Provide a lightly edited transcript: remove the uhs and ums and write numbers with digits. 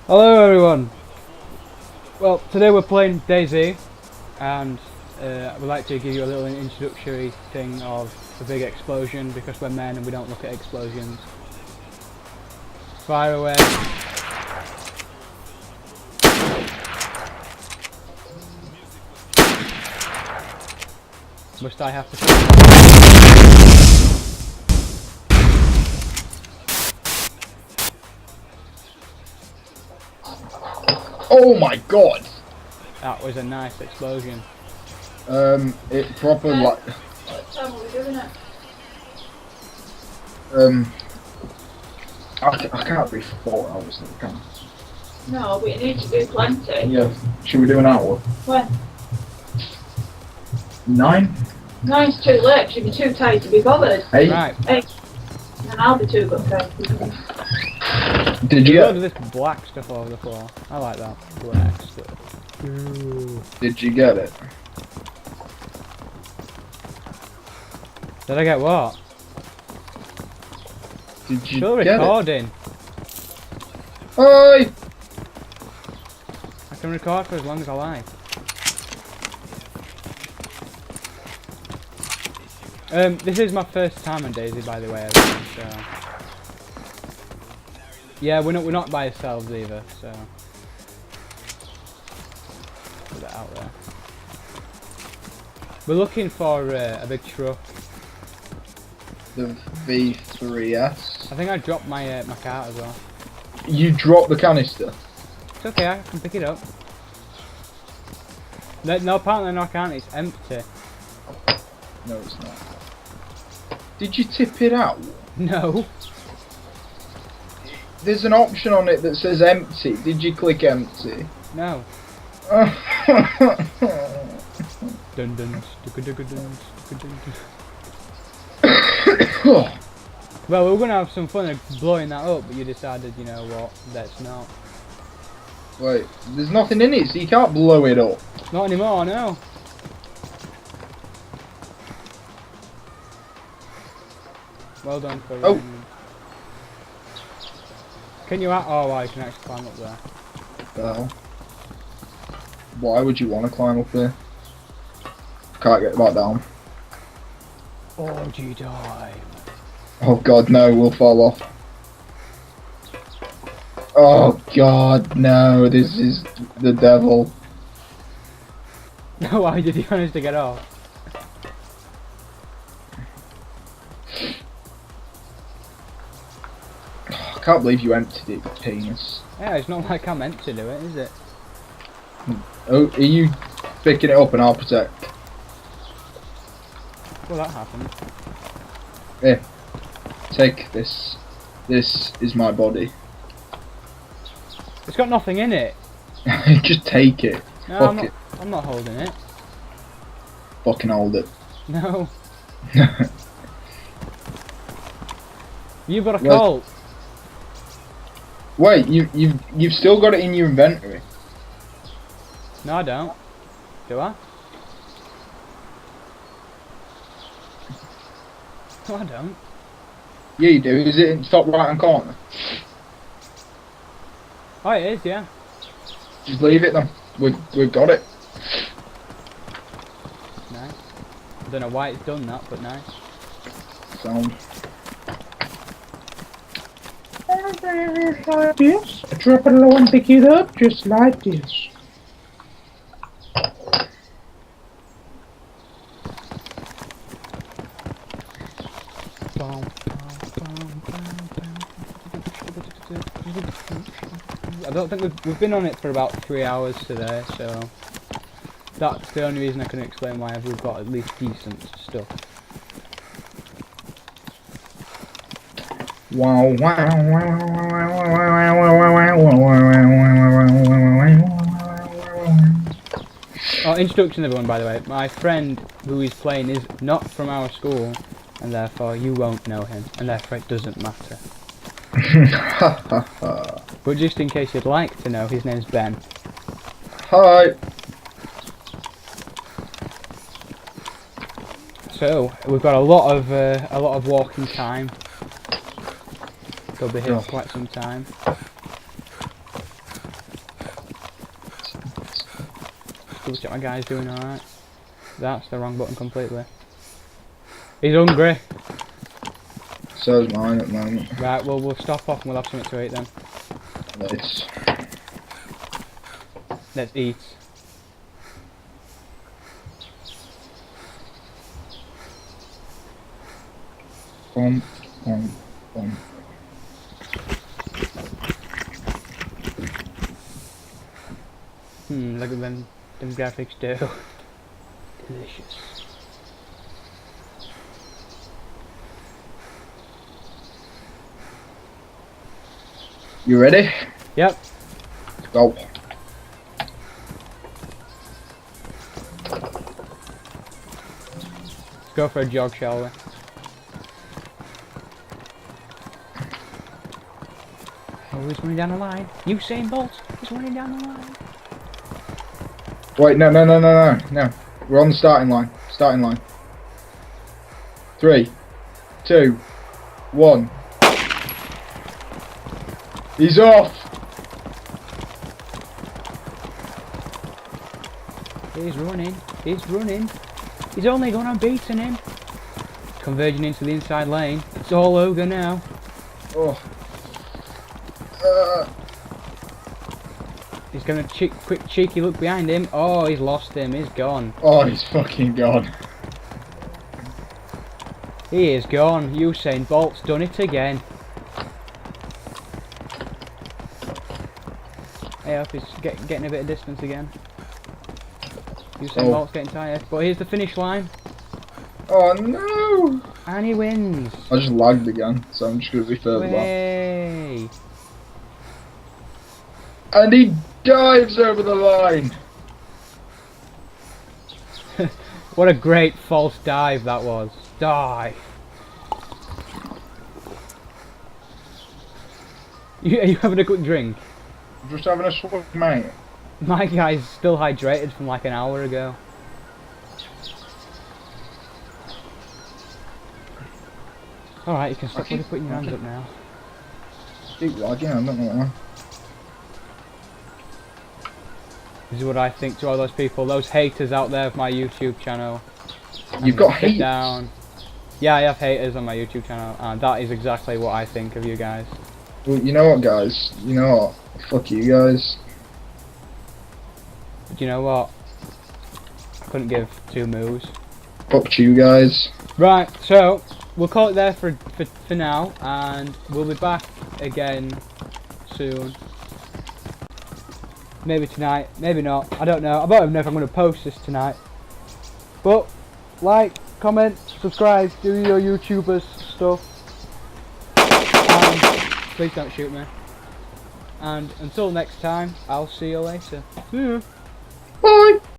Hello everyone! Well, today we're playing Dayz, and I would like to give you a little introductory thing of the big explosion, because we're men and we don't look at explosions. Fire away. Must I have to... Oh my god! That was a nice explosion. It proper like. What time are we doing it? I can't be 4 hours, I can't. No, but you need to do plenty. Yeah. Should we do an hour? When? 9? Nine's too late, you'll be too tired to be bothered. 8? Right. 8. And I'll be too good tired. Did you Look at get? this black stuff all over the floor. I like that. Black stuff. Ooh. Did you get it? Did I get what? Did you Still get recording. it? Oi! I can record for as long as I like. This is my first time on Dayz, by the way, everyone, so... Yeah, we're not by ourselves either, so... Put that out there. We're looking for a big truck. The V3S. I think I dropped my my cart as well. You dropped the canister. It's okay, I can pick it up. No, apparently no, I can't. It's empty. No, it's not. Did you tip it out? No. There's an option on it that says empty. Did you click empty? No. Dun dun dun. Well, we were gonna have some fun of blowing that up, but you decided, you know what, let's not. Wait, there's nothing in it, so you can't blow it up. Not anymore, no. Well done for Oh. Can you oh wow, you can actually climb up there. Well, why would you want to climb up there? Can't get back down. Orgy dive. Oh god, no, we'll fall off. Oh god, no, this is the devil. Why did you manage to get off? I can't believe you emptied it, penis. Yeah, it's not like I meant to do it, is it? Oh, are you picking it up and I'll protect? Well, that happened. Here, take this. This is my body. It's got nothing in it. Just take it. No, Fuck it. I'm not holding it. Fucking hold it. No. You've got a Well- Colt. Wait, you've still got it in your inventory. No, I don't. Do I? No, I don't. Yeah, you do. Is it in the top right hand corner? Oh, it is, yeah. Just leave it then. We've got it. Nice. I don't know why it's done that, but nice. Sound. Like this. I drop it low and pick it up just like this. I don't think we've been on it for about 3 hours today, so that's the only reason I can explain why we've got at least decent stuff. Wow, wow, Oh, introduction everyone, by the way. My friend who is playing is not from our school, and therefore you won't know him, and therefore it doesn't matter. But just in case you'd like to know, his name's Ben. Hi. So we've got a lot of walking time. They'll be here for quite some time. Double check my guy's doing alright. That's the wrong button completely. He's hungry. So's mine at the moment. Right, well we'll stop off and we'll have something to eat then. Let's. Let's eat. Bum, bum, bum. Look at them graphics do. Delicious. You ready? Yep. Let's go. Let's go for a jog, shall we? Oh, he's running down the line. Usain Bolt. He's running down the line. Wait, no. We're on the starting line. Starting line. 3, 2, 1. He's off! He's running. He's running. He's only gonna beaten him. Converging into the inside lane. It's all over now. Oh. He's gonna quick cheeky look behind him. Oh, he's lost him. He's gone. Oh, he's fucking gone. He is gone. Usain Bolt's done it again. Hey, up, he's getting a bit of distance again. Usain Bolt's getting tired. But here's the finish line. Oh no! And he wins. I just lagged again, so I'm just gonna be further back. Way. And he dives over the line! What a great false dive that was. Dive. Are you having a quick drink? I'm just having a swim, mate. My guy's still hydrated from like an hour ago. Alright, you can stop putting your hands up now. Keep lagging, I don't know why. This is what I think to all those people, those haters out there of my YouTube channel. You've got Sit haters? down. Yeah, I have haters on my YouTube channel, and that is exactly what I think of you guys. Well, you know what, guys? You know what? Fuck you guys. But you know what? I couldn't give two moves. Fuck you guys. Right, so we'll call it there for now, and we'll be back again soon. Maybe tonight, maybe not. I don't know. I don't even know if I'm going to post this tonight. But like, comment, subscribe, do your YouTubers stuff. And please don't shoot me. And until next time, I'll see you later. See ya. Bye!